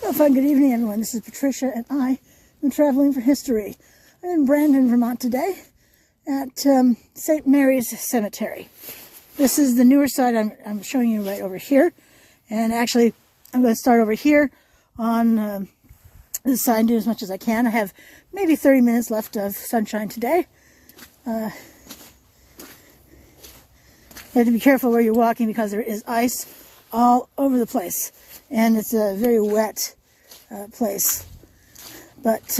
Well, fine, good evening, everyone. This is Patricia, and I am traveling for history. I'm in Brandon, Vermont today at St. Mary's Cemetery. This is the newer side I'm showing you right over here. And actually, I'm going to start over here on this side and do as much as I can. I have maybe 30 minutes left of sunshine today. You have to be careful where you're walking because there is ice all over the place. And it's a very wet place. But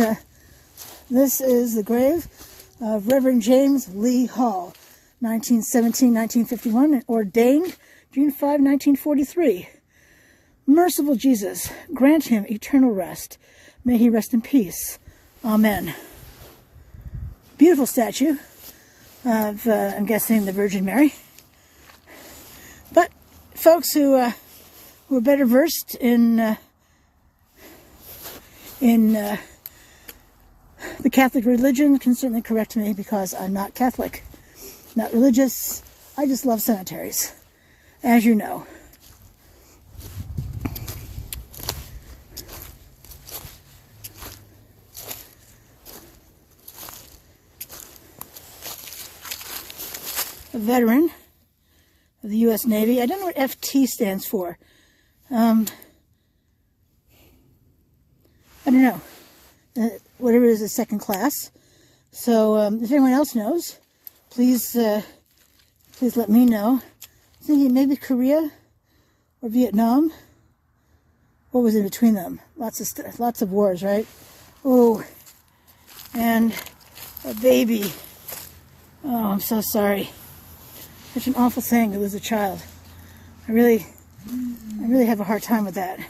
this is the grave of Reverend James Lee Hall, 1917-1951, and ordained June 5, 1943. Merciful Jesus, grant him eternal rest. May he rest in peace. Amen. Beautiful statue of, I'm guessing, the Virgin Mary. But folks who are better versed in the Catholic religion can certainly correct me, because I'm not Catholic, not religious. I just love cemeteries, as you know. A veteran of the U.S. Navy. I don't know what FT stands for. I don't know. Whatever it is, a second class. So if anyone else knows, please let me know. I'm thinking maybe Korea or Vietnam. What was in between them? Lots of wars, right? Oh, and a baby. Oh, I'm so sorry. Such an awful thing to lose a child. I really have a hard time with that.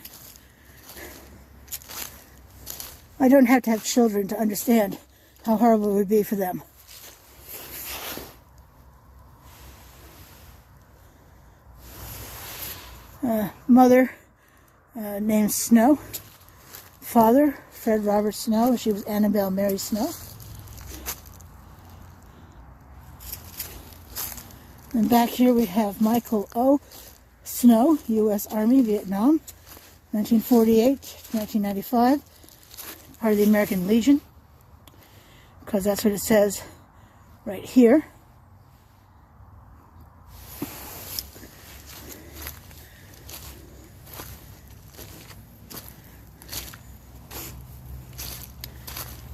I don't have to have children to understand how horrible it would be for them. Mother named Snow. Father, Fred Robert Snow. She was Annabelle Mary Snow. And back here we have Michael O. Snow, U.S. Army, Vietnam, 1948 to 1995. Part of the American Legion, because that's what it says right here.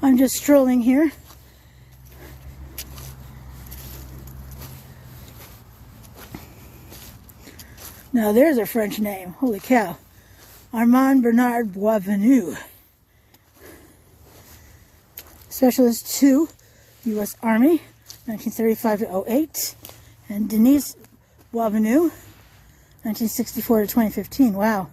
I'm just strolling here. Now there's a French name. Holy cow. Armand Bernard Boisvenu. Specialist 2, U.S. Army, 1935 to 08. And Denise Boisvenu, 1964 to 2015. Wow.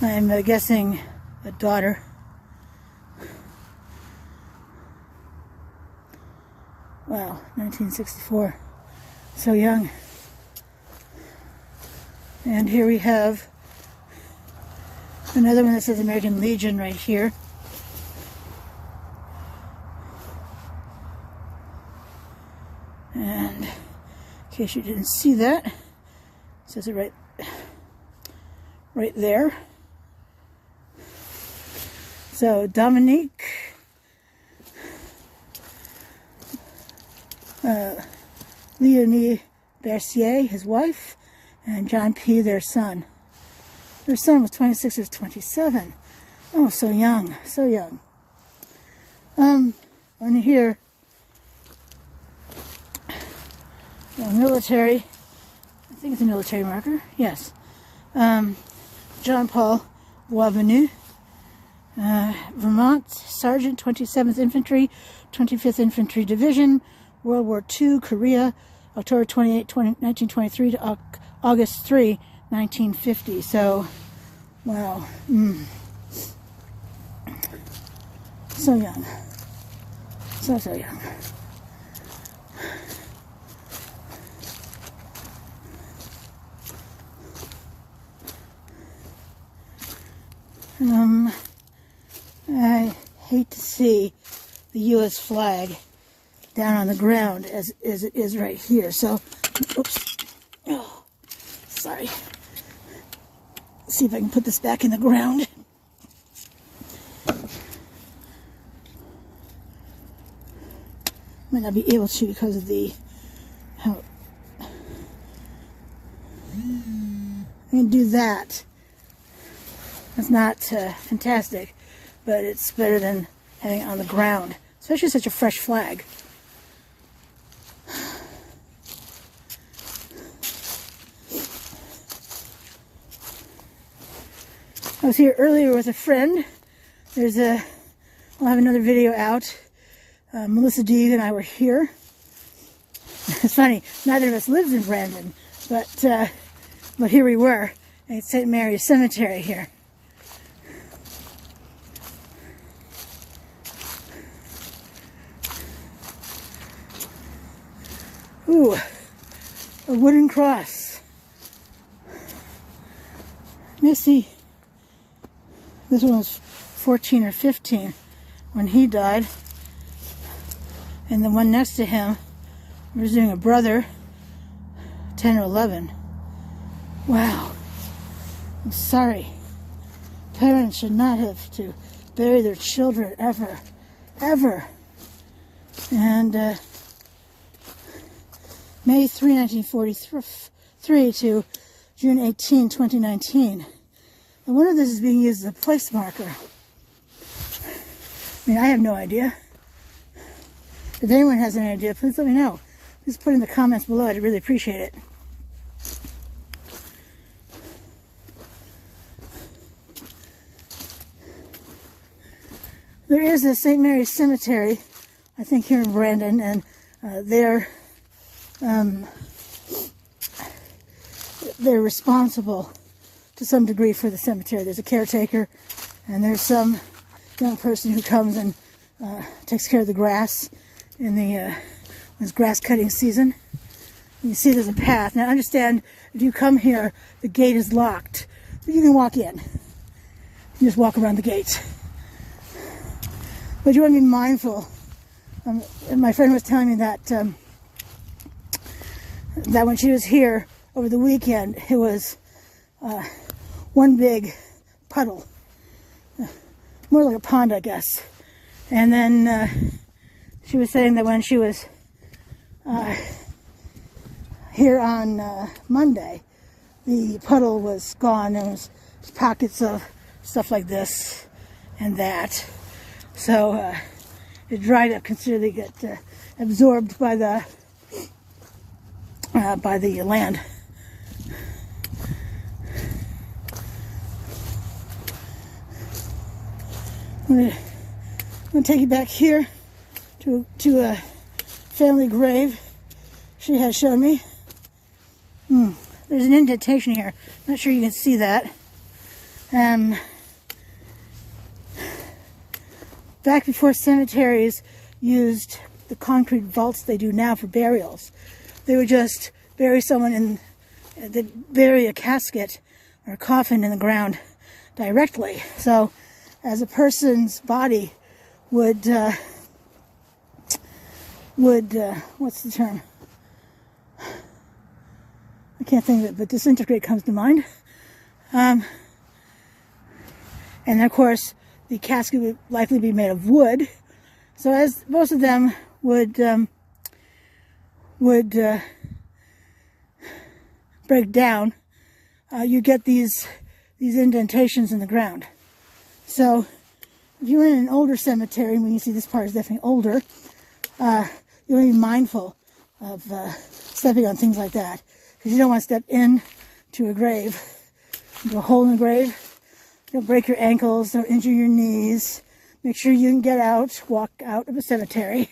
I'm guessing a daughter. Wow, 1964. So young. And here we have another one that says American Legion right here. And in case you didn't see that, it says it right there. So Dominique Leonie Bercier, his wife, and John P., their son. Their son was 26 or 27. Oh, so young, so young. On here, military, I think it's a military marker, yes. John Paul Boisvenu, Vermont, Sergeant, 27th Infantry, 25th Infantry Division, World War II, Korea, October 28, 1923 to August 3, 1950. So, wow. So young. So young. I hate to see the U.S. flag down on the ground as it is right here. So, oops. Oh, Sorry. Let's see if I can put this back in the ground. Might not be able to because of the how. I'm gonna do that. It's not fantastic, but it's better than having it on the ground, especially such a fresh flag. I was here earlier with a friend. I'll have another video out. Melissa Deeg and I were here. It's funny, neither of us lives in Brandon, but here we were at St. Mary's Cemetery here. Ooh, a wooden cross. Let me see. This one was 14 or 15 when he died. And the one next to him, visiting a brother, 10 or 11. Wow. I'm sorry. Parents should not have to bury their children ever. Ever. And May 3, 1943 to June 18, 2019. I wonder if this is being used as a place marker. I mean, I have no idea. If anyone has any idea, please let me know. Please put in the comments below. I'd really appreciate it. There is a St. Mary's Cemetery, I think here in Brandon, and they're responsible to some degree for the cemetery. There's a caretaker, and there's some young person who comes and takes care of the grass in the when it's grass cutting season. You see there's a path. Now understand, if you come here, the gate is locked, but you can walk in. You just walk around the gate. But you want to be mindful. And my friend was telling me that that when she was here over the weekend, it was one big puddle, more like a pond, I guess. And then she was saying that when she was here on Monday, the puddle was gone. There was pockets of stuff like this and that. So it dried up considerably, got absorbed by the land. I'm going to take you back here to a family grave she has shown me. There's an indentation here. Not sure you can see that. Back before cemeteries used the concrete vaults they do now for burials, they would just bury someone bury a casket or a coffin in the ground directly. So as a person's body would what's the term? I can't think of it, but disintegrate comes to mind. And of course, the casket would likely be made of wood. So as most of them would break down, you get these indentations in the ground. So if you're in an older cemetery, when you see this part is definitely older, you want to be mindful of stepping on things like that, because you don't want to step into a grave, into a hole in the grave. Don't break your ankles, don't injure your knees. Make sure you can get out, walk out of a cemetery.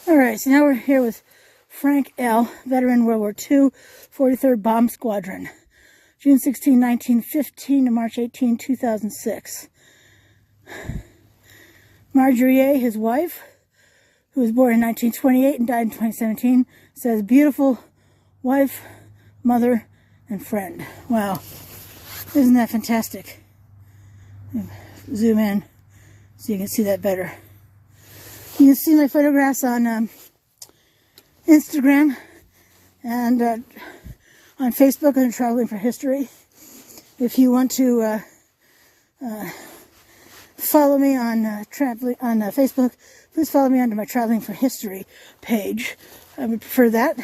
All right, so now we're here with Frank L., veteran, World War II, 43rd Bomb Squadron, June 16, 1915 to March 18, 2006. Marjorie A., his wife, who was born in 1928 and died in 2017, says, beautiful wife, mother, and friend. Wow. Isn't that fantastic? Zoom in so you can see that better. You can see my photographs on Instagram and on Facebook under Traveling for History. If you want to follow me on Facebook, please follow me under my Traveling for History page. I would prefer that.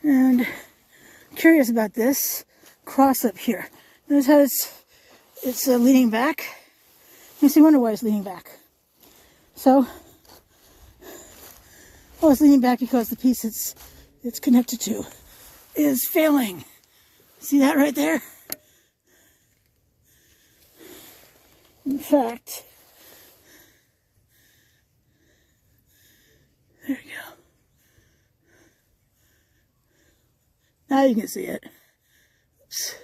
And curious about this cross up here. Notice how it's leaning back. You see, wonder why it's leaning back. So, it's leaning back because the piece it's connected to is failing. See that right there? In fact, there you go. Now you can see it. Oops.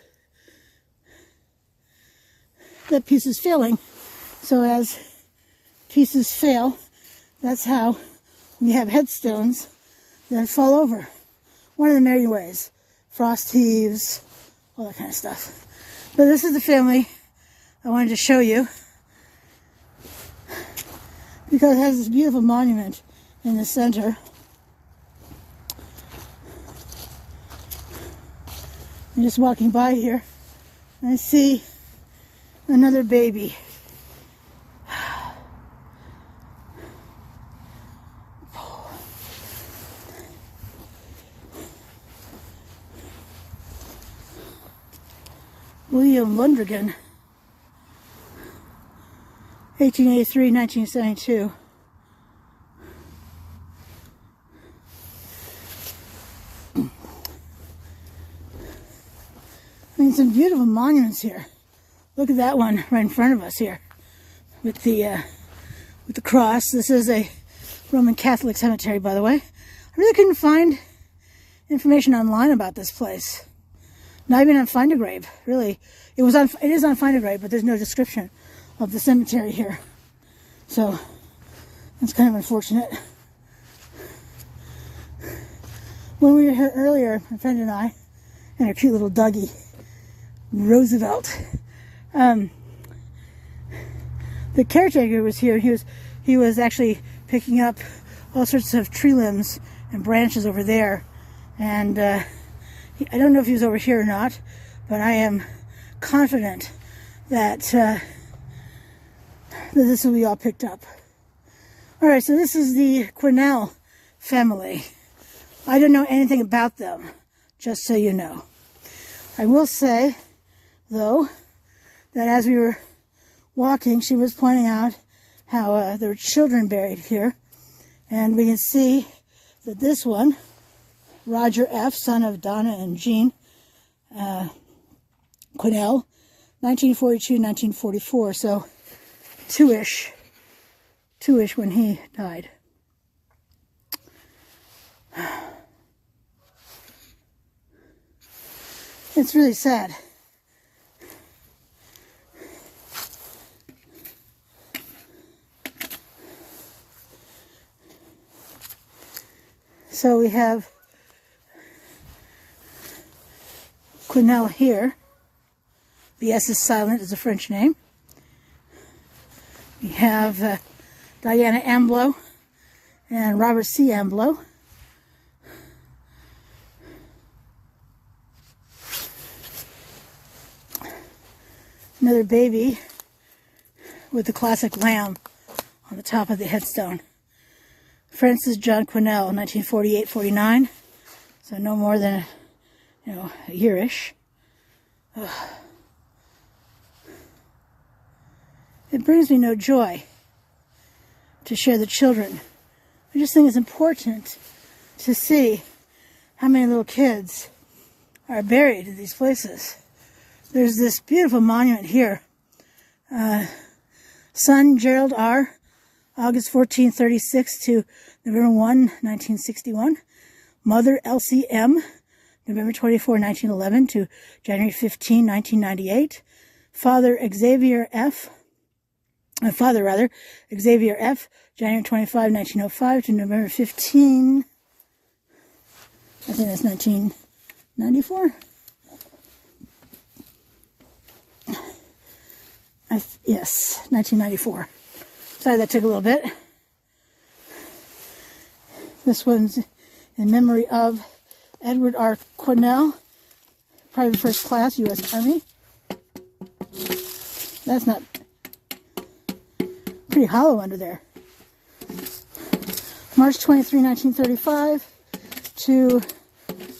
That piece is failing. So as pieces fail, that's how we have headstones that fall over. One of the many ways. Frost heaves, all that kind of stuff. But this is the family I wanted to show you because it has this beautiful monument in the center. I'm just walking by here and I see another baby. William Lundgren, 1883-1972. I mean, some beautiful monuments here. Look at that one right in front of us here, with the cross. This is a Roman Catholic cemetery, by the way. I really couldn't find information online about this place. Not even on Find a Grave, really. It is on Find a Grave, but there's no description of the cemetery here. So that's kind of unfortunate. When we were here earlier, my friend and I, and our cute little doggy, Roosevelt, the caretaker was here. He was actually picking up all sorts of tree limbs and branches over there, and I don't know if he was over here or not, but I am confident that that this will be all picked up. All right, so this is the Cornell family. I don't know anything about them, just so you know. I will say, though, that as we were walking, she was pointing out how there were children buried here. And we can see that this one, Roger F., son of Donna and Jean Cornell, 1942-1944, so two-ish when he died. It's really sad. So we have Cornell here. The S is silent, is a French name. We have Diana Amblo and Robert C. Amblo. Another baby with the classic lamb on the top of the headstone. Francis John Cornell, 1948-49, so no more than a year-ish. It brings me no joy to share the children. I just think it's important to see how many little kids are buried in these places. There's this beautiful monument here, Son, Gerald R., August 14, 36 to November 1, 1961. Mother, Elsie M., November 24, 1911 to January 15, 1998. Father, Xavier F., Xavier F., January 25, 1905 to November 15, I think that's 1994. Yes, 1994. Sorry, that took a little bit. This one's in memory of Edward R. Cornell, Private First Class, U.S. Army. That's not pretty hollow under there. March 23, 1935 to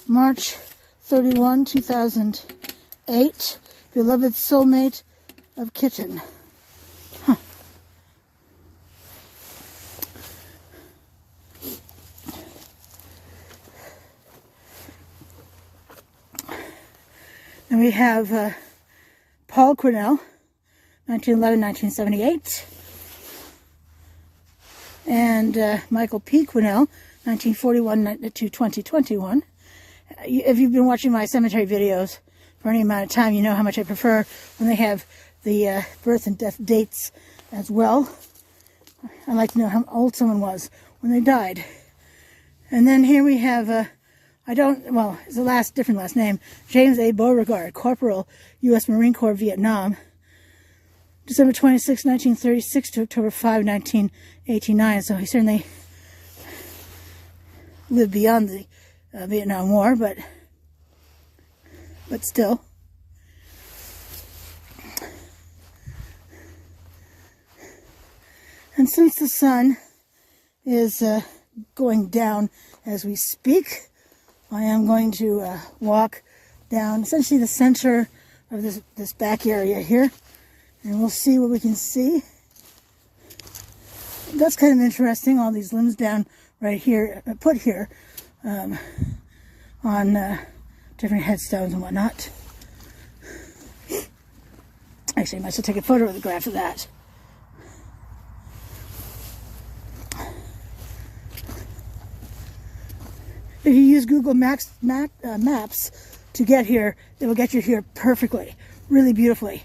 March 31, 2008. Beloved soulmate of Kitten. Huh. And we have Paul Cornell, 1911, 1978. And Michael P. Cornell, 1941 to 2021. If you've been watching my cemetery videos for any amount of time, you know how much I prefer when they have the birth and death dates as well. I like to know how old someone was when they died. And then here we have, it's a different last name, James A. Beauregard, Corporal, U.S. Marine Corps, Vietnam. December 26, 1936 to October 5, 1989. So he certainly lived beyond the Vietnam War, but still. And since the sun is going down as we speak, I am going to walk down essentially the center of this back area here. And we'll see what we can see. That's kind of interesting, all these limbs down right here, put here on different headstones and whatnot. Actually, I might as well take a photograph of that. If you use Google Maps to get here, it will get you here perfectly, really beautifully.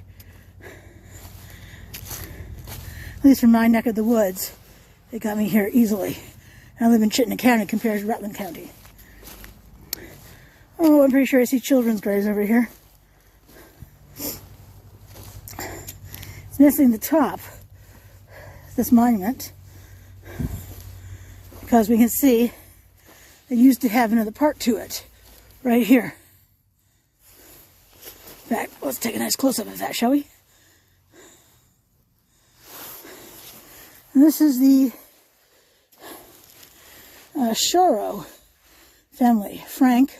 At least from my neck of the woods, it got me here easily. And I live in Chittenden County compared to Rutland County. Oh, I'm pretty sure I see children's graves over here. It's missing the top, this monument, because we can see it used to have another part to it, right here. In fact, let's take a nice close-up of that, shall we? And this is the Shoro family. Frank.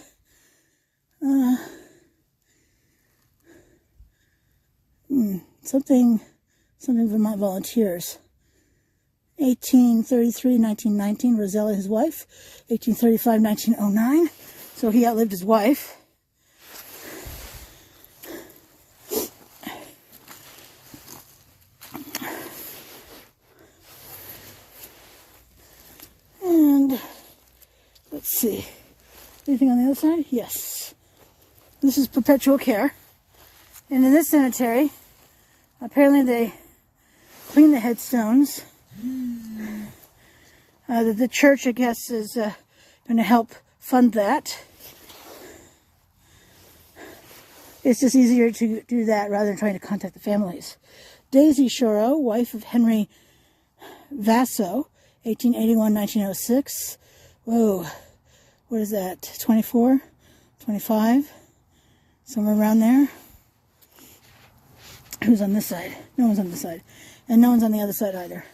Something Vermont Volunteers. 1833-1919, Rosella, his wife. 1835-1909. So he outlived his wife. And let's see. Anything on the other side? Yes. This is perpetual care. And in this cemetery, apparently they clean the headstones. The church, I guess, is going to help fund that. It's just easier to do that rather than trying to contact the families. Daisy Shoro, wife of Henry Vasso, 1881-1906. Whoa, what is that? 24, 25, somewhere around there. Who's on this side? No one's on this side, and no one's on the other side either.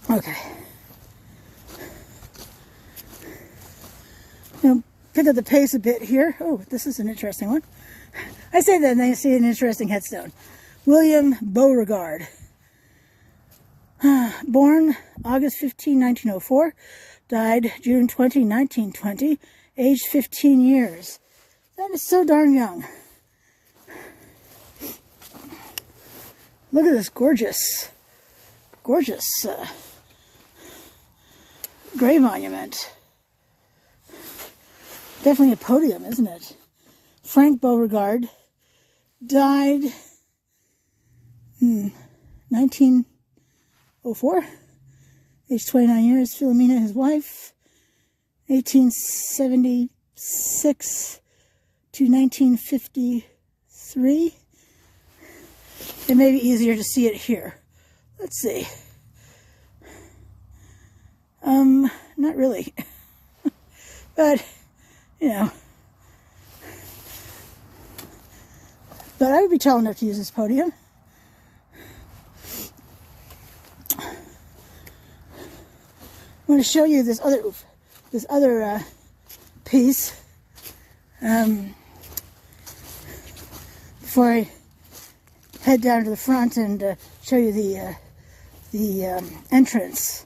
Okay. Now, pick up the pace a bit here. Oh, this is an interesting one. I say that and I see an interesting headstone. William Beauregard. Born August 15, 1904. Died June 20, 1920. Aged 15 years. That is so darn young. Look at this gorgeous, gorgeous grave monument. Definitely a podium, isn't it? Frank Beauregard died 1904, age 29 years. Philomena, his wife, 1876 to 1953. It may be easier to see it here. Let's see. Not really. But, you know. But I would be tall enough to use this podium. I want to show you this other piece before I head down to the front and show you the entrance.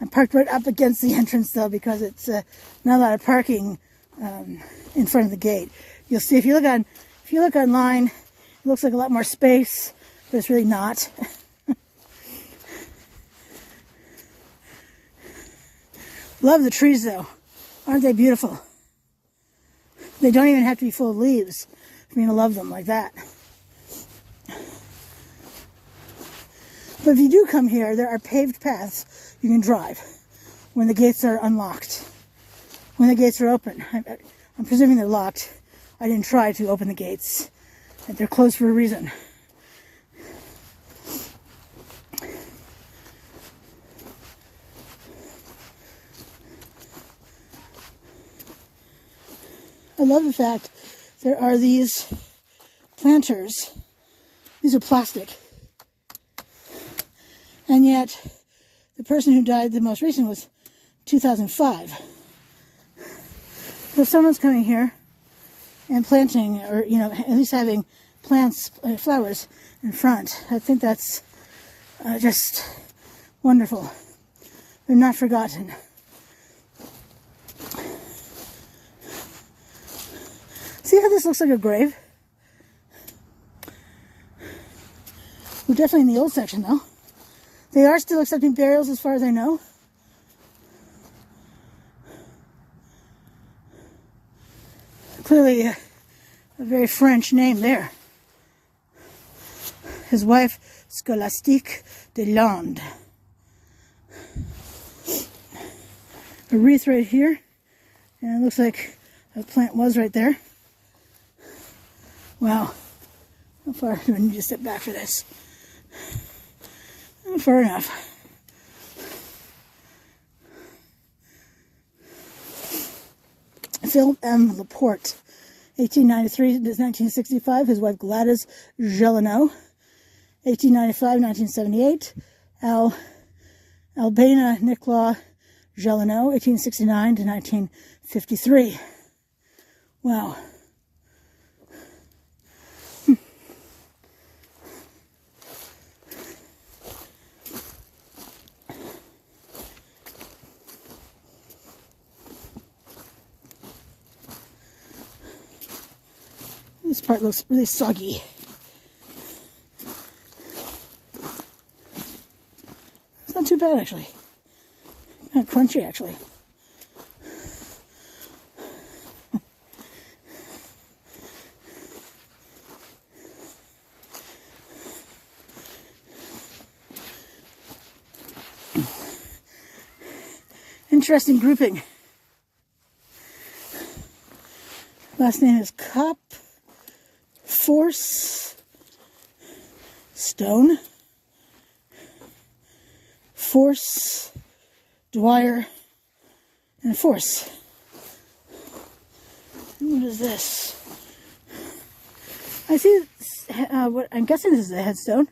I'm parked right up against the entrance though, because it's not a lot of parking in front of the gate. You'll see if you look online, it looks like a lot more space, but it's really not. Love the trees though. Aren't they beautiful? They don't even have to be full of leaves for me to love them like that. But if you do come here, there are paved paths you can drive when the gates are unlocked. When the gates are open. I'm presuming they're locked. I didn't try to open the gates. They're closed for a reason. I love the fact there are these planters. These are plastic. And yet, the person who died the most recent was 2005. So someone's coming here and planting, or, you know, at least having plants, flowers in front. I think that's just wonderful. They're not forgotten. See how this looks like a grave? We're definitely in the old section, though. They are still accepting burials as far as I know. Clearly a very French name there. His wife, Scholastique de Lande. A wreath right here. And it looks like a plant was right there. Wow. How far do I need to step back for this? Far enough. Phil M. Laporte, 1893 to 1965. His wife Gladys Gelano, 1895-1978. Albana Nicola Gelano, 1869 to 1953. Wow. This part looks really soggy. It's not too bad, actually. Kind of crunchy, actually. Interesting grouping. Last name is Kopp. Force, Stone, Force, Dwyer, and Force. What is this? I see what I'm guessing this is a headstone.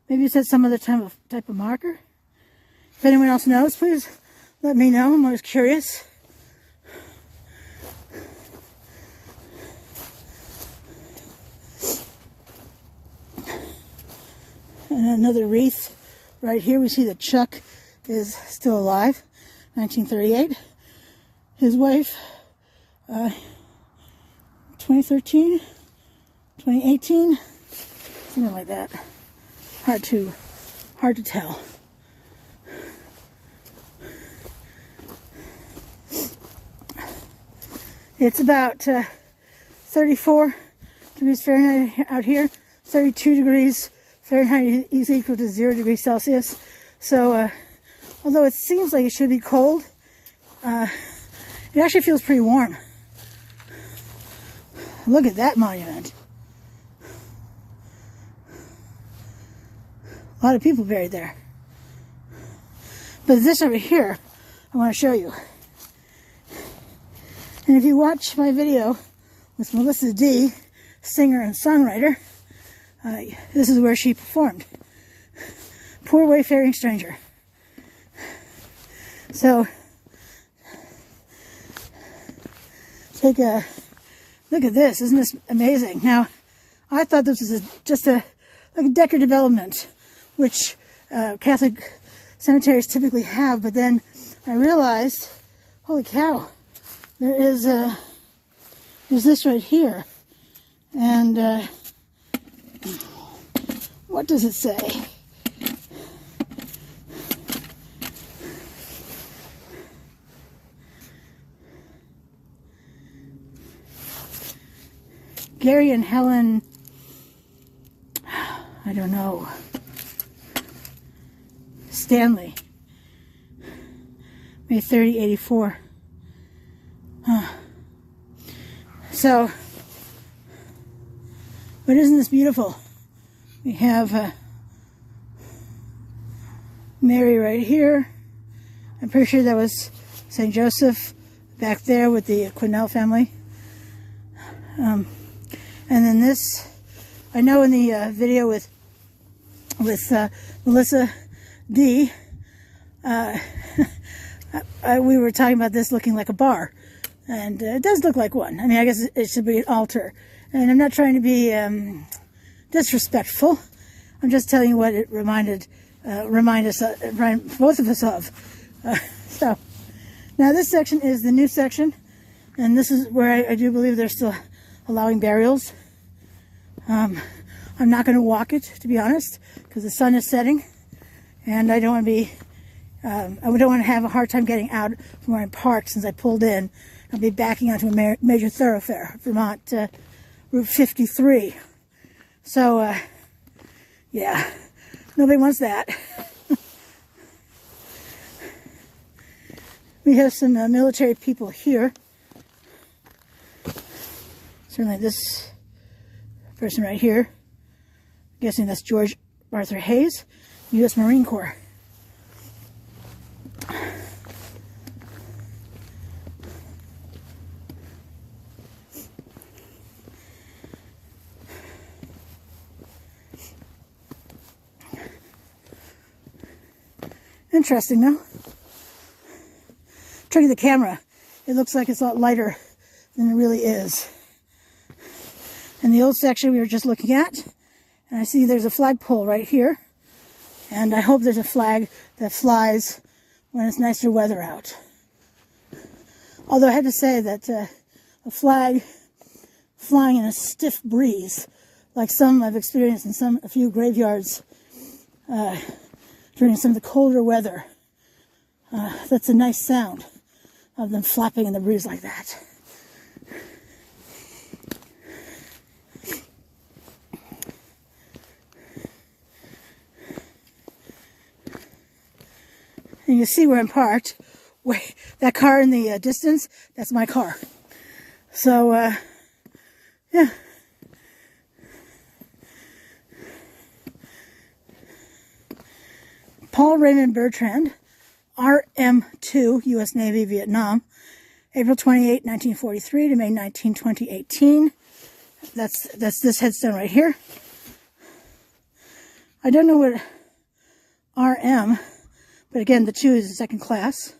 Maybe it says some other type of marker. If anyone else knows, please let me know. I'm always curious. And another wreath right here. We see that Chuck is still alive. 1938. His wife, 2013, 2018, something like that. hard to tell. It's about 34 degrees Fahrenheit out here. 32 degrees Fahrenheit is equal to 0 degrees Celsius. So, although it seems like it should be cold, it actually feels pretty warm. Look at that monument. A lot of people buried there. But this over here, I want to show you. And if you watch my video with Melissa D, singer and songwriter, this is where she performed. Poor Wayfaring Stranger. So, take a look at this. Isn't this amazing? Now, I thought this was just a decorative element, which Catholic cemeteries typically have, but then I realized, holy cow, there's this right here. And what does it say? Gary and Helen, I don't know, Stanley, May 30, 84. So, but isn't this beautiful? We have Mary right here. I'm pretty sure that was St. Joseph back there with the Cornell family. And then this, I know in the video with Melissa D, we were talking about this looking like a bar, and it does look like one. I mean, I guess it should be an altar, and I'm not trying to be disrespectful. I'm just telling you what it remind both of us of. So now this section is the new section, and this is where I do believe they're still allowing burials. I'm not going to walk it, to be honest, because the sun is setting, and I don't want to be, I don't want to have a hard time getting out from where I'm parked since I pulled in. I'll be backing onto a major thoroughfare, Vermont, Route 53. So, yeah, nobody wants that. We have some military people here. Certainly this person right here. I'm guessing that's George Arthur Hayes, U.S. Marine Corps. Interesting, though. Turning the camera, it looks like it's a lot lighter than it really is. In the old section we were just looking at, and I see there's a flagpole right here, and I hope there's a flag that flies when it's nicer weather out. Although I have to say that a flag flying in a stiff breeze, like some I've experienced in a few graveyards during some of the colder weather, that's a nice sound of them flapping in the breeze like that. And you see where I'm parked. Wait, that car in the distance, that's my car. So, yeah. Paul Raymond Bertrand, RM2, U.S. Navy, Vietnam, April 28, 1943 to May 19, 2018. That's this headstone right here. I don't know what RM, but again, the 2 is the second class.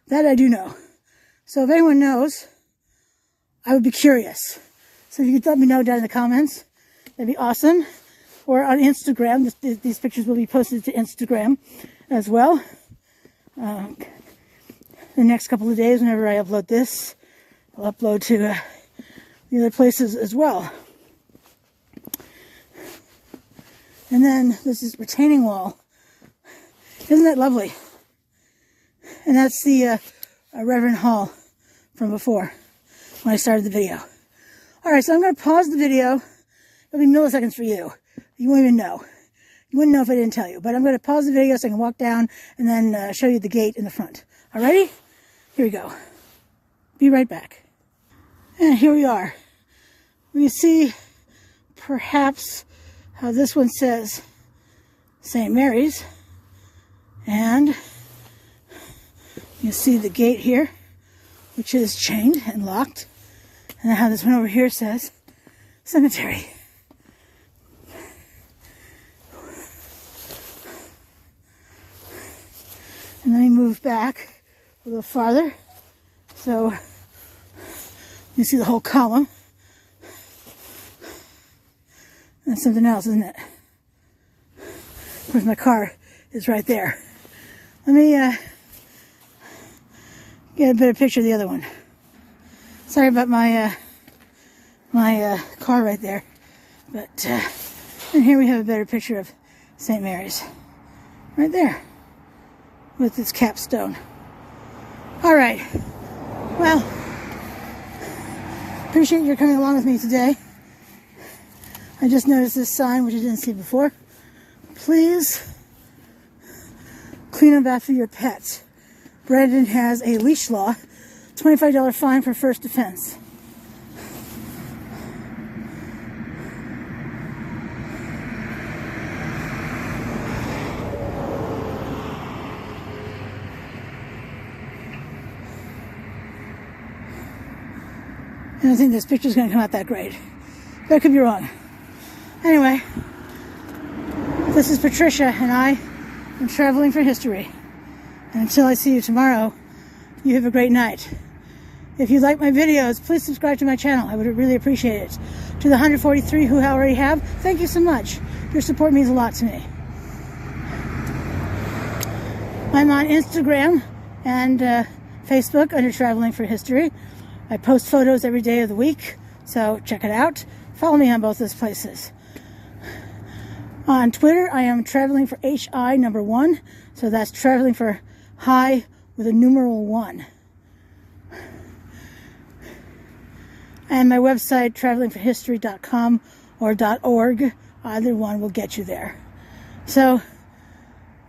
That I do know. So if anyone knows, I would be curious. So if you could let me know down in the comments, that'd be awesome. Or on Instagram, these pictures will be posted to Instagram as well. The next couple of days, whenever I upload this, I'll upload to the other places as well. And then there's this retaining wall. Isn't that lovely? And that's the Reverend Hall from before, when I started the video. Alright, so I'm going to pause the video. It'll be milliseconds for you. You won't even know. You wouldn't know if I didn't tell you. But I'm going to pause the video so I can walk down and then show you the gate in the front. Alrighty? Here we go. Be right back. And here we are. We can see perhaps how this one says St. Mary's. And you see the gate here, which is chained and locked. And how this one over here says cemetery. And then we move back a little farther. So you see the whole column. And that's something else, isn't it? Of course, my car is right there. Let me get a better picture of the other one. Sorry about my car right there. But and here we have a better picture of St. Mary's. Right there. With its capstone. Alright. Well, appreciate your coming along with me today. I just noticed this sign, which I didn't see before. Please clean up after your pets. Brandon has a leash law. $25 fine for first offense. I don't think this picture's going to come out that great. But I could be wrong. Anyway, this is Patricia, and I am traveling for history. And until I see you tomorrow, you have a great night. If you like my videos, please subscribe to my channel. I would really appreciate it. To the 143 who already have, thank you so much. Your support means a lot to me. I'm on Instagram and Facebook under Traveling for History. I post photos every day of the week, so check it out. Follow me on both those places. On Twitter, I am Traveling for HI number 1, so that's Traveling for High with a numeral 1. And my website, travelingforhistory.com or .org, either one will get you there. So,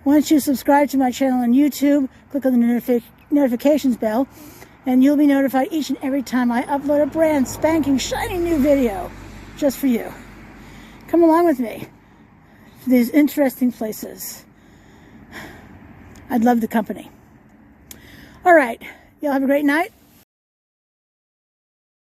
once you subscribe to my channel on YouTube, click on the notifications bell, and you'll be notified each and every time I upload a brand spanking, shiny new video just for you. Come along with me to these interesting places. I'd love the company. All right. Y'all have a great night.